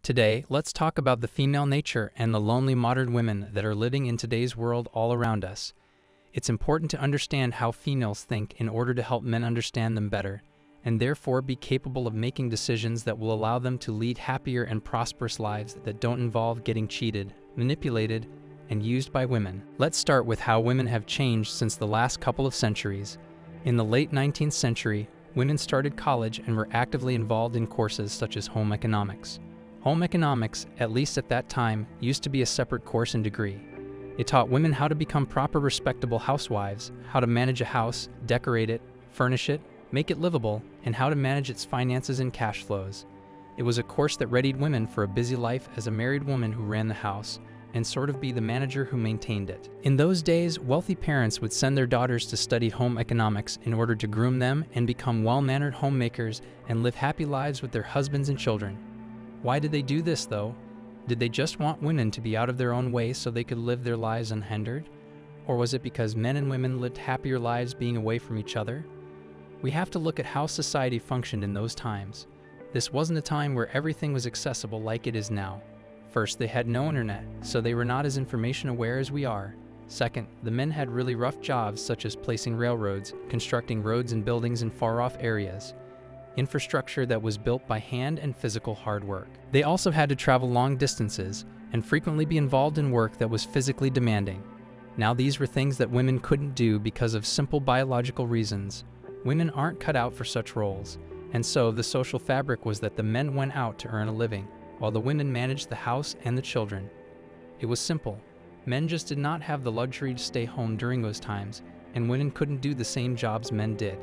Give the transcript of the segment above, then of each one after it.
Today, let's talk about the female nature and the lonely modern women that are living in today's world all around us. It's important to understand how females think in order to help men understand them better, and therefore be capable of making decisions that will allow them to lead happier and prosperous lives that don't involve getting cheated, manipulated, and used by women. Let's start with how women have changed since the last couple of centuries. In the late 19th century, women started college and were actively involved in courses such as home economics. Home economics, at least at that time, used to be a separate course and degree. It taught women how to become proper, respectable housewives, how to manage a house, decorate it, furnish it, make it livable, and how to manage its finances and cash flows. It was a course that readied women for a busy life as a married woman who ran the house, and sort of be the manager who maintained it. In those days, wealthy parents would send their daughters to study home economics in order to groom them and become well-mannered homemakers and live happy lives with their husbands and children. Why did they do this, though? Did they just want women to be out of their own way so they could live their lives unhindered? Or was it because men and women lived happier lives being away from each other? We have to look at how society functioned in those times. This wasn't a time where everything was accessible like it is now. First, they had no internet, so they were not as information aware as we are. Second, the men had really rough jobs such as placing railroads, constructing roads and buildings in far-off areas. Infrastructure that was built by hand and physical hard work. They also had to travel long distances and frequently be involved in work that was physically demanding. Now these were things that women couldn't do because of simple biological reasons. Women aren't cut out for such roles, and so the social fabric was that the men went out to earn a living, while the women managed the house and the children. It was simple. Men just did not have the luxury to stay home during those times, and women couldn't do the same jobs men did.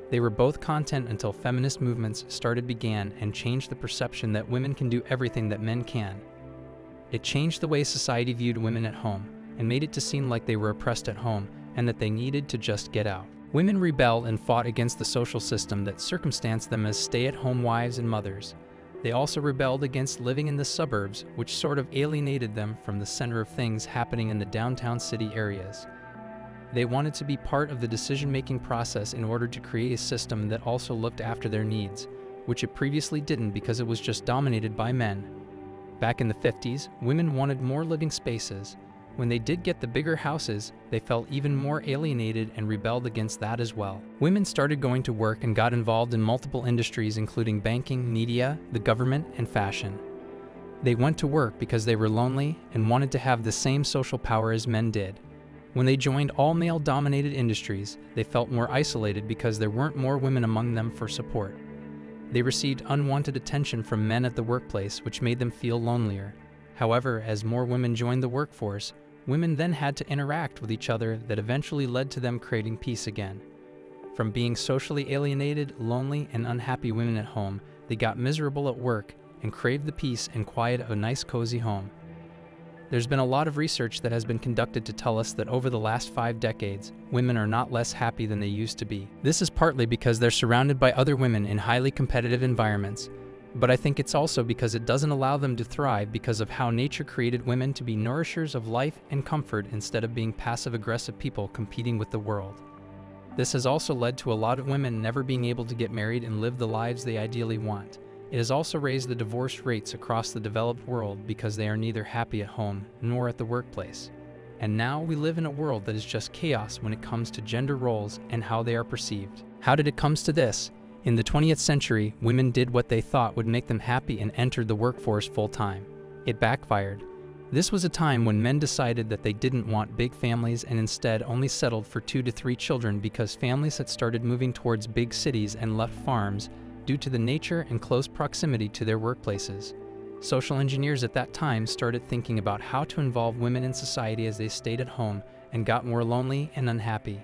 They were both content until feminist movements began and changed the perception that women can do everything that men can. It changed the way society viewed women at home and made it to seem like they were oppressed at home and that they needed to just get out. Women rebelled and fought against the social system that circumstanced them as stay-at-home wives and mothers. They also rebelled against living in the suburbs, which sort of alienated them from the center of things happening in the downtown city areas. They wanted to be part of the decision-making process in order to create a system that also looked after their needs, which it previously didn't because it was just dominated by men. Back in the 50s, women wanted more living spaces. When they did get the bigger houses, they felt even more alienated and rebelled against that as well. Women started going to work and got involved in multiple industries including banking, media, the government, and fashion. They went to work because they were lonely and wanted to have the same social power as men did. When they joined all male-dominated industries, they felt more isolated because there weren't more women among them for support. They received unwanted attention from men at the workplace, which made them feel lonelier. However, as more women joined the workforce, women then had to interact with each other that eventually led to them creating peace again. From being socially alienated, lonely, and unhappy women at home, they got miserable at work and craved the peace and quiet of a nice, cozy home. There's been a lot of research that has been conducted to tell us that over the last 5 decades, women are not less happy than they used to be. This is partly because they're surrounded by other women in highly competitive environments, but I think it's also because it doesn't allow them to thrive because of how nature created women to be nourishers of life and comfort instead of being passive-aggressive people competing with the world. This has also led to a lot of women never being able to get married and live the lives they ideally want. It has also raised the divorce rates across the developed world because they are neither happy at home nor at the workplace. And now we live in a world that is just chaos when it comes to gender roles and how they are perceived. How did it come to this? In the 20th century, women did what they thought would make them happy and entered the workforce full-time. It backfired. This was a time when men decided that they didn't want big families and instead only settled for 2 to 3 children because families had started moving towards big cities and left farms due to the nature and close proximity to their workplaces. Social engineers at that time started thinking about how to involve women in society as they stayed at home and got more lonely and unhappy.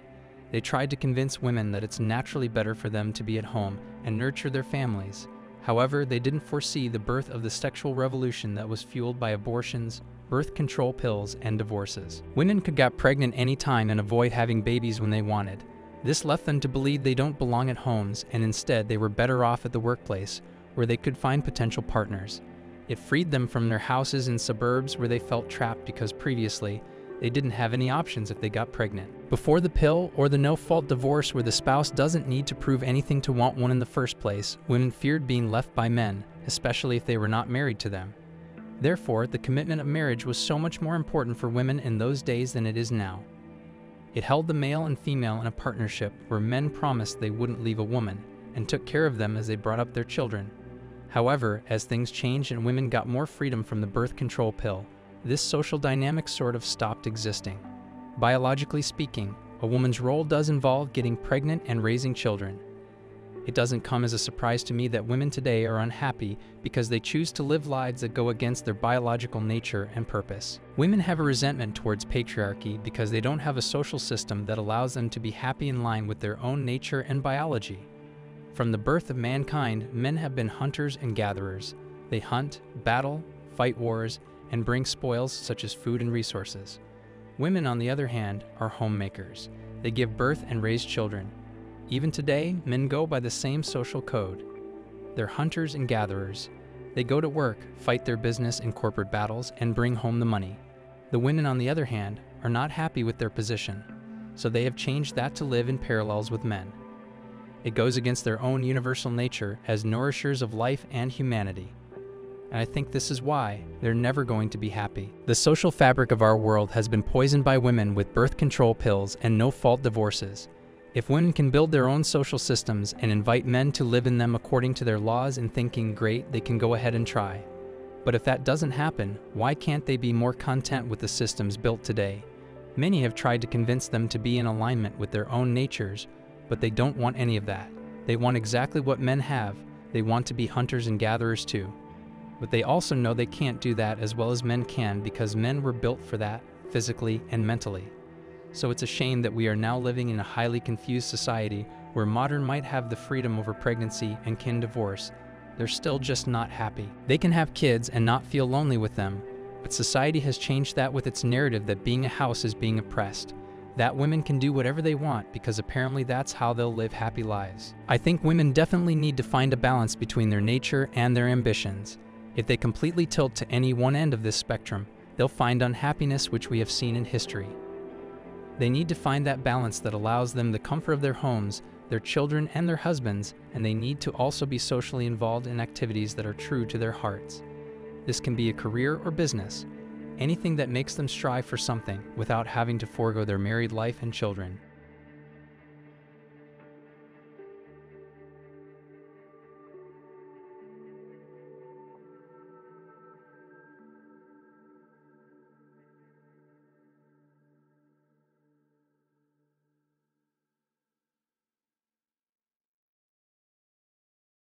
They tried to convince women that it's naturally better for them to be at home and nurture their families. However, they didn't foresee the birth of the sexual revolution that was fueled by abortions, birth control pills, and divorces. Women could get pregnant anytime and avoid having babies when they wanted. This left them to believe they don't belong at homes, and instead they were better off at the workplace, where they could find potential partners. It freed them from their houses in suburbs where they felt trapped because previously, They didn't have any options if they got pregnant. Before the pill or the no-fault divorce where the spouse doesn't need to prove anything to want one in the first place, women feared being left by men, especially if they were not married to them. Therefore, the commitment of marriage was so much more important for women in those days than it is now. It held the male and female in a partnership where men promised they wouldn't leave a woman and took care of them as they brought up their children. However, as things changed and women got more freedom from the birth control pill, this social dynamic sort of stopped existing. Biologically speaking, a woman's role does involve getting pregnant and raising children. It doesn't come as a surprise to me that women today are unhappy because they choose to live lives that go against their biological nature and purpose. Women have a resentment towards patriarchy because they don't have a social system that allows them to be happy in line with their own nature and biology. From the birth of mankind, men have been hunters and gatherers. They hunt, battle, fight wars, and bring spoils such as food and resources. Women, on the other hand, are homemakers. They give birth and raise children. Even today, men go by the same social code. They're hunters and gatherers. They go to work, fight their business and corporate battles, and bring home the money. The women, on the other hand, are not happy with their position, so they have changed that to live in parallels with men. It goes against their own universal nature as nourishers of life and humanity. And I think this is why they're never going to be happy. The social fabric of our world has been poisoned by women with birth control pills and no-fault divorces. If women can build their own social systems and invite men to live in them according to their laws and thinking great, they can go ahead and try. But if that doesn't happen, why can't they be more content with the systems built today? Many have tried to convince them to be in alignment with their own natures, but they don't want any of that. They want exactly what men have. They want to be hunters and gatherers too. But they also know they can't do that as well as men can because men were built for that, physically and mentally. So it's a shame that we are now living in a highly confused society where modern might have the freedom over pregnancy and can divorce. They're still just not happy. They can have kids and not feel lonely with them, but society has changed that with its narrative that being a house is being oppressed. That women can do whatever they want because apparently that's how they'll live happy lives. I think women definitely need to find a balance between their nature and their ambitions. If they completely tilt to any one end of this spectrum, they'll find unhappiness, which we have seen in history. They need to find that balance that allows them the comfort of their homes, their children, and their husbands, and they need to also be socially involved in activities that are true to their hearts. This can be a career or business, anything that makes them strive for something without having to forego their married life and children.